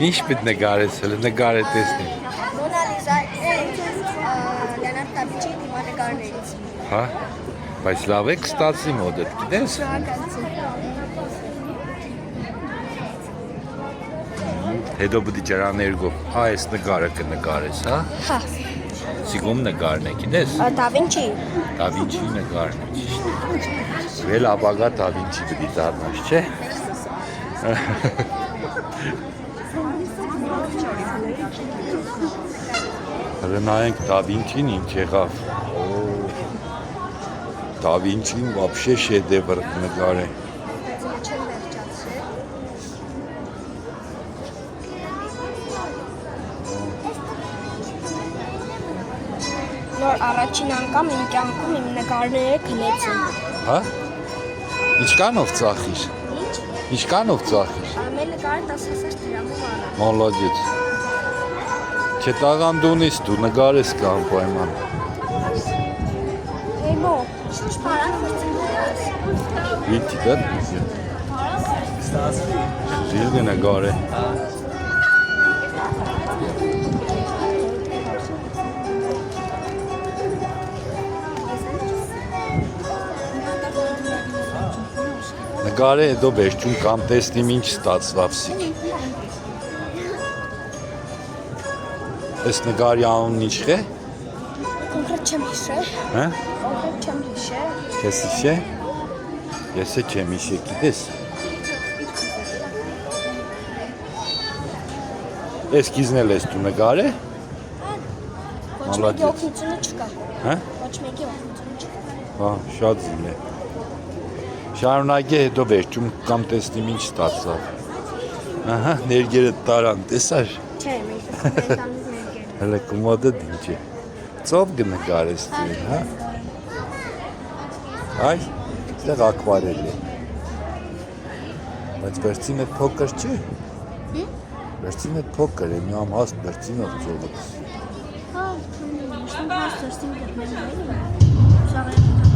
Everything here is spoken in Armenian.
Ինչ պիտի նկարես, հələ նկար է տեսնի։ Մոնա Լիզա Լեոնարդ դա Վինչիի դիվանագարներից։ Հա։ Բայց լավ է կստացի մոդդ, գիտես։ Հետո պիտի ջրաներգով, այս նկարը կնկարես, հա։ Հա։ Սիգում նկարն է, գիտես։ Դա Վինչի։ Դա Վինչիի նկարն է, ճիշտ է։ Վել ապագա Դա Վինչի պիտի դառնաս, չէ։ Հələ նայենք Դա Վինչին ինչ եղավ։ Դա Վինչին вообще շեդևր նկար է։ Նոր առաջին անգամ իմ կյանքում իմ նկարները քնեցին։ Հա։ Ինչքանով ծախիր։ Ինչ։ Ինչքանով ծախիր։ Ամեն նկարը 10,000 դրամով առա։ Молодец։ Չէ տաղան դունից դու նկարես կամ պայման։ Էմո, շուշ պարան խրցնես։ Видите, да? Жирный нагар է։ Նկարը հետո վերջում կամ տեսնիմ ինչ ստացվավ սիկ։ Այս նկարի անունն ինչ է։ Կոնկրետ չեմ հիշել։ Հա։ Կոնկրետ չեմ հիշել։ Քեզ հիշե։ Ես չեմ հիշի, գիտես։ Էսկիզն էլ ես դու նկարե։ Ոչ մեկի օգնությունը չկա։ Հա։ Ոչ մեկի օգնությունը չկա։ Հա, շատ զիլ է։ Շարունակի հետո վերջում կամ տեսնիմ ինչ ստացավ։ Ահա, ներգերը տարան, տեսար։ Չէ, մենք տանից ներկեր։ Հələ կոմոդը ինչ է։ Ծով կնկարես դու, հա։ Այ, այդտեղ ակվարել է։ Բայց վերցին է փոքր չի։ Վերցին է փոքր է, մի ամհաստ վերցինով ծովը։ Հա, նշան հաստ վերցին դեպմենային։